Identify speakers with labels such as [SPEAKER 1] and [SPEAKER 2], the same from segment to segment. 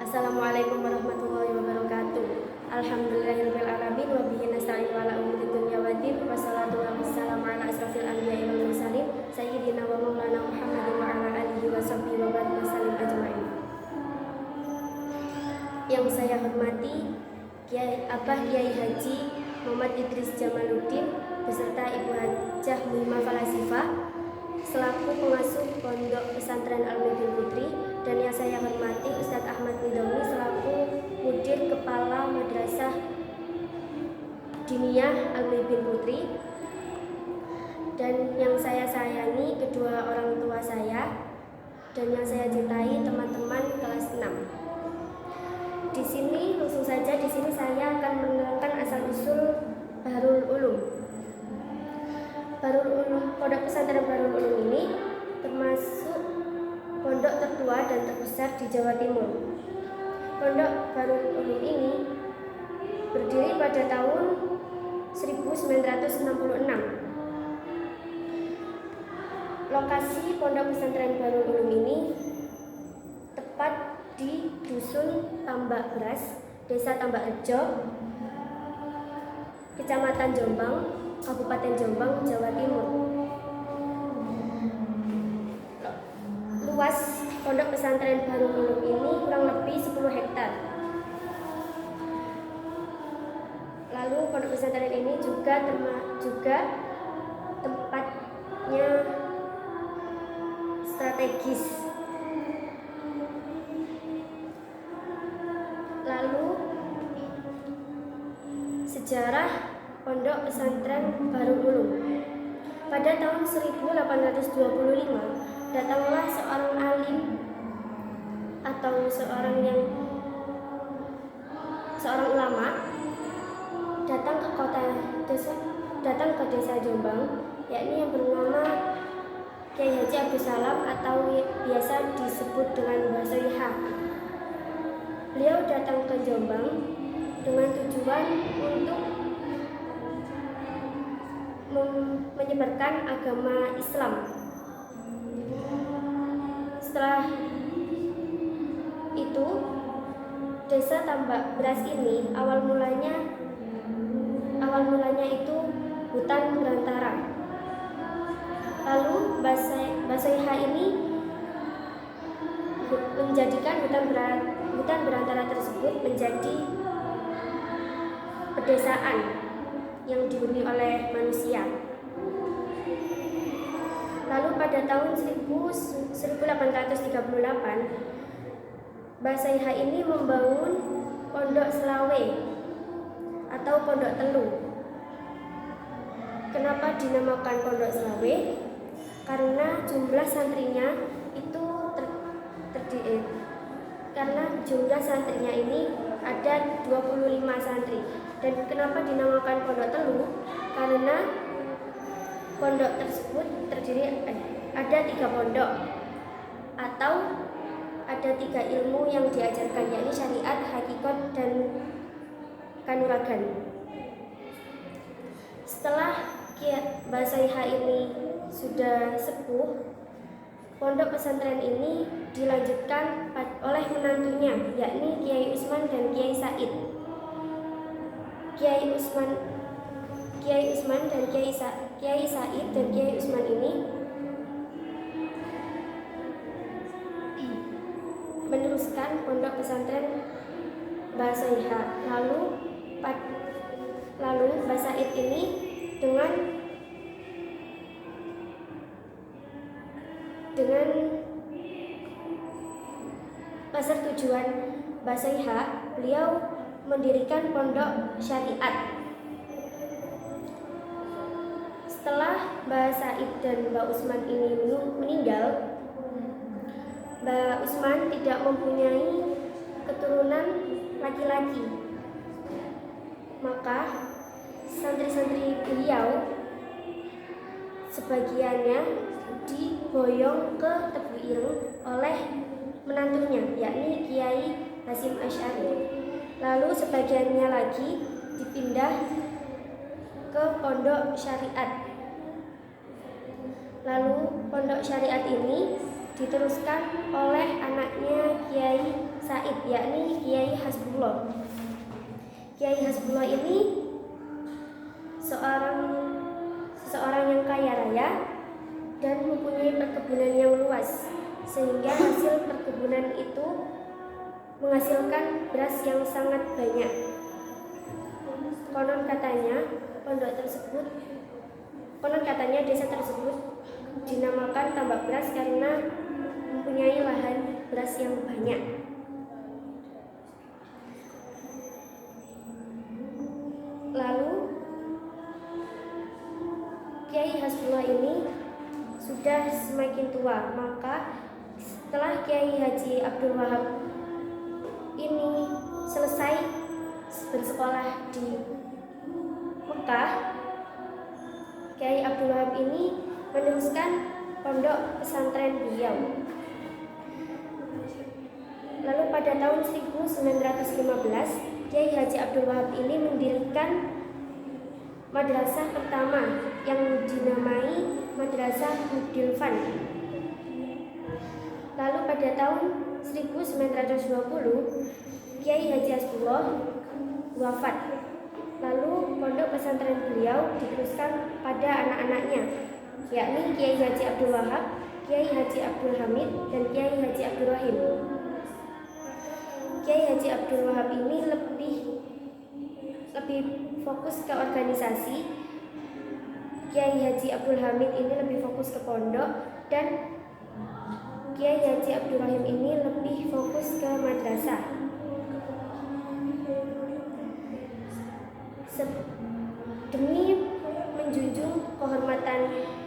[SPEAKER 1] Assalamualaikum warahmatullahi wabarakatuh. Alhamdulillahirabbil alamin wa bihi nasta'in wa ala umuri dunya waddin. Wassalatu wassalamu ala asrofil anbiya'i wal mursalin sayyidina wa maulana Muhammadin wa ala alihi wa sahbihi wa barik wasallim ajmain. Yang saya hormati Abah Kiai Haji Muhammad Idris Jamaluddin beserta Ibu Hajah Muhimah Falasifah selaku pengasuh Pondok Pesantren Al-Mu'min Putri, dan yang saya hormati Ustadz Ahmad Nidomi selaku Mudir Kepala Madrasah Diniyah Al-Mu'min Putri, dan yang saya sayangi kedua orang tua saya, dan yang saya cintai teman-teman kelas 6. Di sini langsung saja saya akan menerangkan asal usul Bahrul Ulum. Pondok Pesantren Bahrul Ulum ini termasuk pondok tertua dan terbesar di Jawa Timur. Pondok Bahrul Ulum ini berdiri pada tahun 1966. Lokasi Pondok Pesantren Bahrul Ulum ini tepat di Dusun Tambak Beras, Desa Tambak Rejo, Kecamatan Jombang, Kabupaten Jombang, Jawa Timur. Luas Pondok Pesantren Bahrul Ulum ini kurang lebih 10 hektar. Lalu Pondok Pesantren ini juga tempatnya strategis. Lalu sejarah Pondok Pesantren Bahrul Ulum. Pada tahun 1825 datanglah seorang alim atau seorang ulama datang ke desa Jombang, yakni yang bernama Kiai Haji Abdus Salam atau biasa disebut dengan Mbah Soiha. Beliau datang ke Jombang dengan tujuan untuk menyebarkan agama Islam. Setelah itu, Desa Tambak Beras ini awal mulanya itu hutan belantara. Lalu Mbah Soiha ini menjadikan hutan belantara tersebut menjadi pedesaan yang dihuni oleh manusia. Lalu pada tahun 1838 Mbah Soiha ini membangun Pondok Selawe atau Pondok Telu. Kenapa dinamakan Pondok Selawe? Karena jumlah santrinya itu karena jumlah santrinya ini ada 25 santri. Dan kenapa dinamakan Pondok Telu? Karena pondok tersebut terdiri ada 3 pondok atau ada 3 ilmu yang diajarkan, yakni syariat, hakikat, dan kanuragan. Setelah Mbah Soiha ini sudah sepuh, pondok pesantren ini dilanjutkan oleh menantunya, yakni Kiai Usman dan Kiai Said. Kiai Usman dan Kiai Said dan Kiai Usman ini meneruskan pondok pesantren Mbah Soiha. Lalu Mbah Said ini dengan pasar tujuan Mbah Soiha, beliau mendirikan pondok syariat. Setelah Mbah Said dan Mbah Usman ini meninggal, Mbah Usman tidak mempunyai keturunan laki-laki. Maka santri-santri beliau sebagiannya diboyong ke Tebu Ireng oleh menantunya, yakni Kiai Hasyim Asy'ari. Lalu sebagiannya lagi dipindah ke pondok syariat. Lalu pondok syariat ini diteruskan oleh anaknya Kiai Said, yakni Kiai Hasbullah. Kiai Hasbullah ini seseorang yang kaya raya dan mempunyai perkebunan yang luas, sehingga hasil perkebunan itu menghasilkan beras yang sangat banyak. Konon katanya desa tersebut dinamakan tambak beras karena mempunyai lahan beras yang banyak. Lalu Kiai Hasbullah ini sudah semakin tua, maka setelah Kiai Haji Abdul Wahab ini selesai bersekolah di Mekah, Kiai Abdul Wahab ini meneruskan pondok pesantren beliau. Lalu pada tahun 1915, Kiai Haji Abdul Wahab ini mendirikan madrasah pertama yang dinamai Madrasah Mudilfan. Lalu pada tahun 1920, Kiai Haji Hasbullah wafat. Lalu pondok pesantren beliau diteruskan pada anak-anaknya, yakni Kiai Haji Abdul Wahab, Kiai Haji Abdul Hamid, dan Kiai Haji Abdul Rahim. Kiai Haji Abdul Wahab ini lebih fokus ke organisasi, Kiai Haji Abdul Hamid ini lebih fokus ke pondok, dan Kiai Haji Abdul Rahim ini lebih fokus ke madrasah. Demi menjunjung kehormatan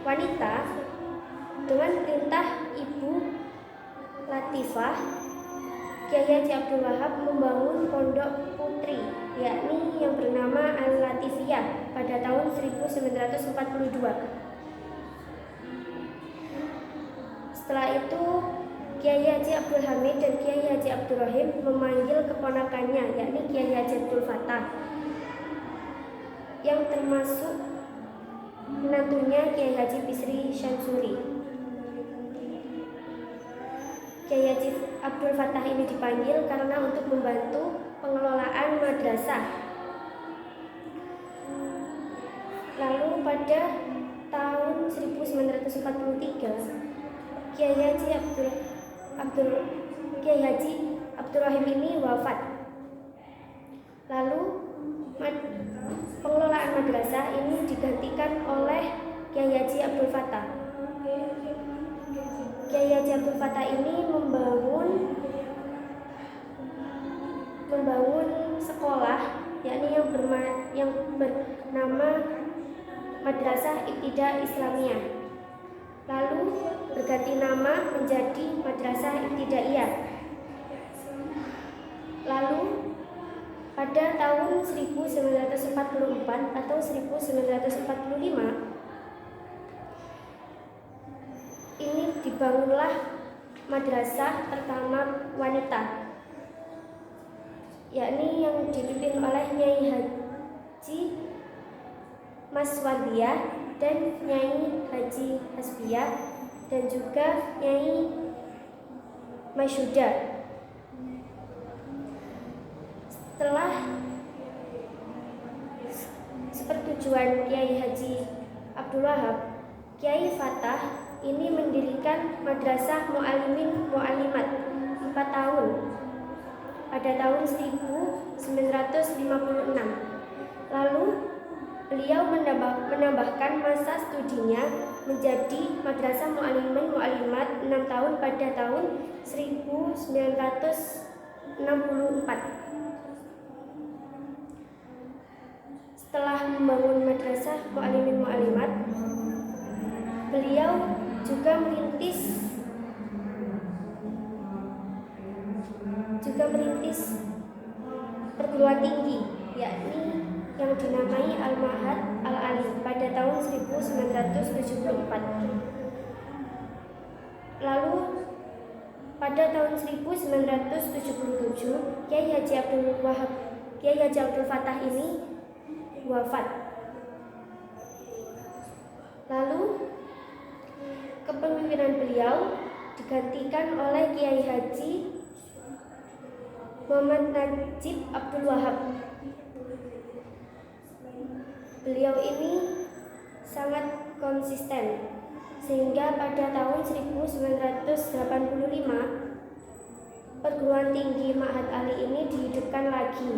[SPEAKER 1] wanita, dengan perintah Ibu Latifah, Kiai Haji Abdul Wahab membangun pondok putri, yakni yang bernama Al-Latifiyah pada tahun 1942. Setelah itu, Kiai Haji Abdul Hamid dan Kiai Haji Abdul Rahim memanggil keponakannya, yakni Kiai Haji Abdul Fattah, yang termasuk menantunya Kiai Haji Bisri Syamsuri. Kiai Haji Abdul Fattah ini dipanggil karena untuk membantu pengelolaan madrasah. Lalu pada tahun 1943, Kiai Haji Abdul Rahim ini wafat. Lalu pengelolaan madrasah ini digantikan oleh Kiai Haji Abdul Fattah. Kiai Haji Abdul Fattah ini membangun sekolah, yakni yang bernama Madrasah Ibtidaiyah Islamiyah. Lalu berganti nama menjadi Madrasah Ibtidaiyah. Lalu pada tahun 1944 atau 1945 ini dibangunlah madrasah pertama wanita, yakni yang dipimpin oleh Nyai Haji Maswardiyah dan Nyai Haji Hasbiah dan juga Nyai Masyuda. Setelah sepertujuan Kiai Haji Abdul Wahab, Kiai Fattah ini mendirikan Madrasah Mu'alimin Mu'alimat 4 tahun pada tahun 1956. Lalu beliau menambahkan masa studinya menjadi Madrasah Mu'alimin Mu'alimat 6 tahun pada tahun 1964. Setelah membangun Madrasah Mu'alimin Mu'alimat, beliau juga merintis perguruan tinggi, yakni yang dinamai Al-Ma'had Al-Ali pada tahun 1974. Lalu pada tahun 1977, Kiai Haji Abdul Fattah ini wafat. Lalu kepemimpinan beliau digantikan oleh Kiai Haji Muhammad Najib Abdul Wahab. Beliau ini sangat konsisten sehingga pada tahun 1985 perguruan tinggi Ma'had Ali ini dihidupkan lagi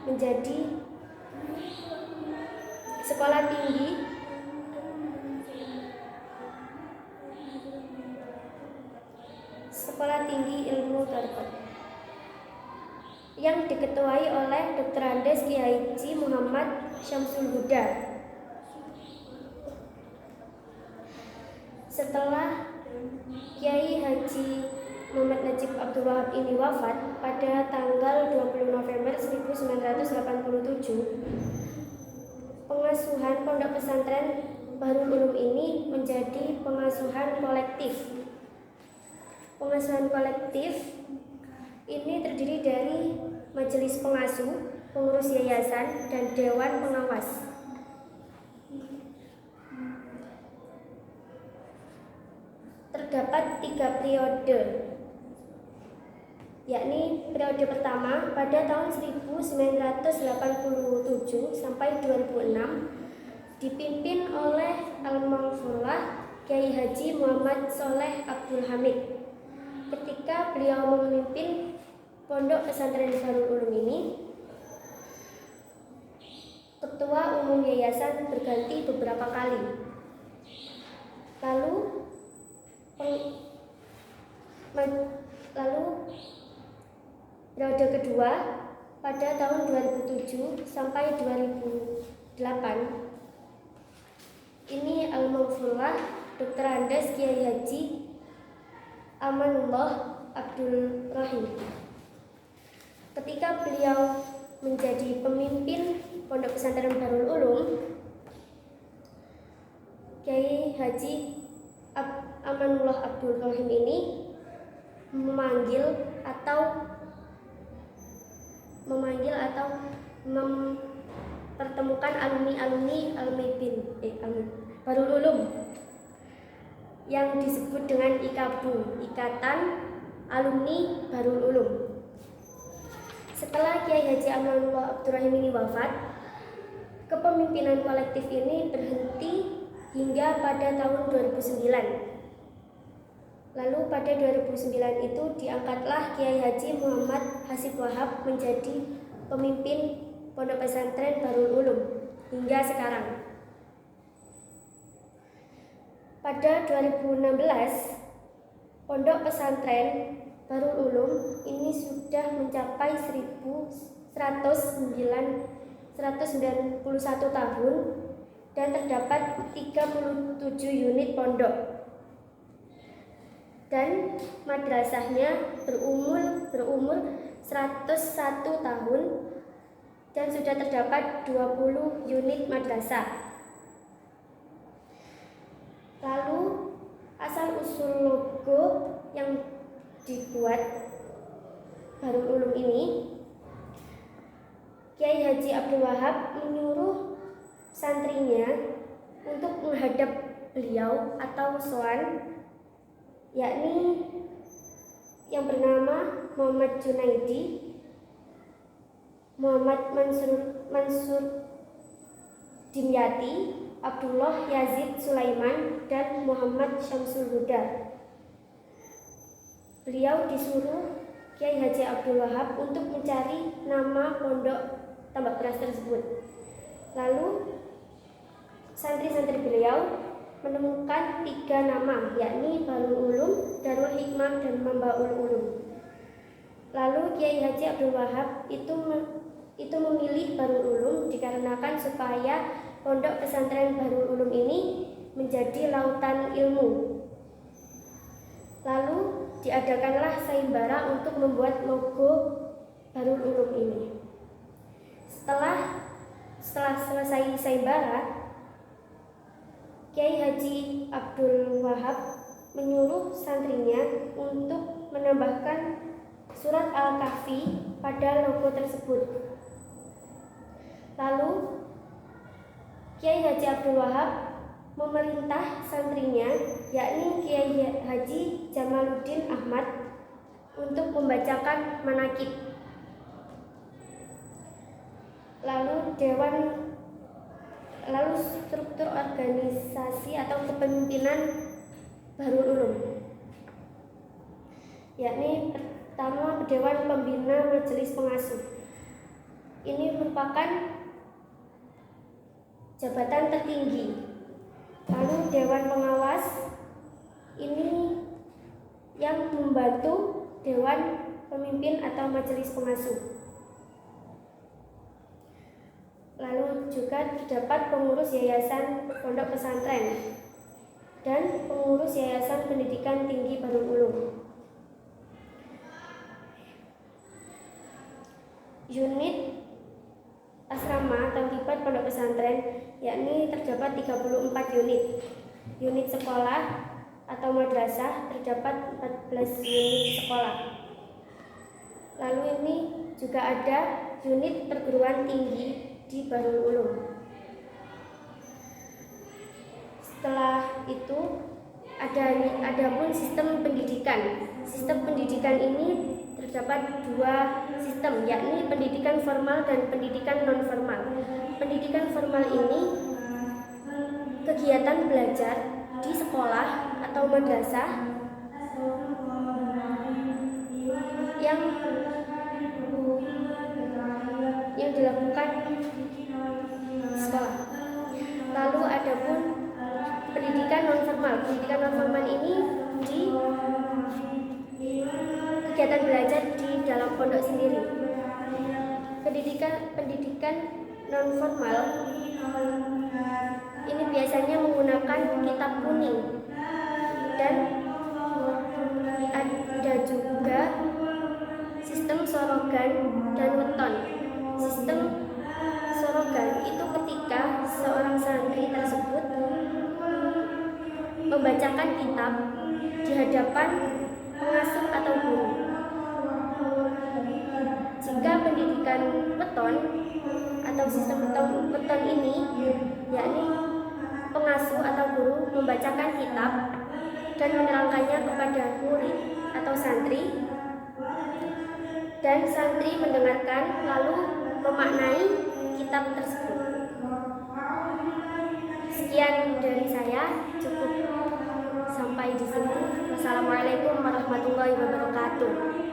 [SPEAKER 1] menjadi sekolah tinggi ilmu Tarikot yang diketuai oleh Dr. Andes Kiai Haji Muhammad Syamsul Huda. Setelah Kiai Haji Muhammad Najib Abdul Wahab ini wafat pada tanggal 20 November 1987, pengasuhan pondok pesantren Bahrul Ulum ini menjadi pengasuhan kolektif. Pengasuhan kolektif ini terdiri dari majelis pengasuh, pengurus yayasan, dan dewan pengawas. Terdapat 3 periode, yakni periode pertama pada tahun 1987 sampai 2006 dipimpin oleh Al-Maghfurlah Kiai Haji Muhammad Sholeh Abdul Hamid. Ketika beliau memimpin pondok pesantren Bahrul Ulum ini, ketua umum yayasan berganti beberapa kali. Lalu periode kedua pada tahun 2007 sampai 2008 ini Al-Maghfurlah Dr. Andes Kiai Haji Amanullah Abdul Rahim. Ketika beliau menjadi pemimpin pondok pesantren Bahrul Ulum, Kiai Haji Amanullah Abdul Rahim ini memanggil atau mempertemukan alumni Bahrul Ulum yang disebut dengan IKABU, Ikatan Alumni Bahrul Ulum. Setelah Kiai Haji Amanullah Abdul Rahim ini wafat, kepemimpinan kolektif ini berhenti hingga pada tahun 2009. Lalu pada 2009 itu diangkatlah Kiai Haji Muhammad Hasib Wahab menjadi pemimpin pondok pesantren Bahrul Ulum hingga sekarang. Pada 2016, pondok pesantren Bahrul Ulum ini sudah mencapai 191 tahun dan terdapat 37 unit pondok. Dan madrasahnya berumur 101 tahun dan sudah terdapat 20 unit madrasah. Lalu asal usul logo yang dibuat Bahrul Ulum ini, Kiai Haji Abdul Wahab menyuruh santrinya untuk menghadap beliau atau soan, yakni yang bernama Muhammad Junaidi, Muhammad Mansur Dimyati, Abdullah Yazid Sulaiman, dan Muhammad Syamsul Huda. Beliau disuruh Kiai Haji Abdul Wahab untuk mencari nama pondok tambak beras tersebut. Lalu santri-santri beliau menemukan 3 nama, yakni Bahrul Ulum, Darul Hikmah, dan Mambaul Ulum. Lalu Kiai Haji Abdul Wahab itu memilih Bahrul Ulum dikarenakan supaya pondok pesantren Bahrul Ulum ini menjadi lautan ilmu. Lalu diadakanlah sayembara untuk membuat logo Bahrul Ulum ini. Setelah selesai sayembara, Kiai Haji Abdul Wahab menyuruh santrinya untuk menambahkan surat Al-Kahfi pada logo tersebut. Lalu Kiai Haji Abdul Wahab memerintah santrinya, yakni Kiai Haji Jamaluddin Ahmad, untuk membacakan manakib lalu struktur organisasi atau kepemimpinan Bahrul Ulum, yakni pertama Dewan Pembina Majelis Pengasuh. Ini merupakan jabatan tertinggi. Lalu Dewan Pengawas ini yang membantu Dewan Pemimpin atau Majelis Pengasuh. Lalu juga terdapat pengurus yayasan pondok pesantren dan pengurus yayasan pendidikan tinggi Bahrul Ulum. Unit asrama atau kibat pondok pesantren yakni terdapat 34 unit. Unit sekolah atau madrasah terdapat 14 unit sekolah. Lalu ini juga ada unit perguruan tinggi di Bahrul Ulum. Setelah itu ada pun sistem pendidikan. Sistem pendidikan ini terdapat dua sistem, yakni pendidikan formal dan pendidikan non formal. Pendidikan formal ini kegiatan belajar di sekolah atau madrasah yang dilakukan di sekolah. Lalu ada pun pendidikan non formal. Pendidikan non formal ini di kegiatan belajar di dalam pondok sendiri. Pendidikan non formal ini biasanya menggunakan kitab kuning dan ada juga sistem sorogan dan weton. Sistem sorogan itu ketika seorang santri tersebut membacakan kitab di hadapan pengasuh atau guru. Jika pendidikan weton atau sistem weton ini yakni pengasuh atau guru membacakan kitab dan menerangkannya kepada murid atau santri, dan santri mendengarkan lalu memaknai kitab tersebut. Sekian dari saya, cukup sampai di sini. Wassalamualaikum warahmatullahi wabarakatuh.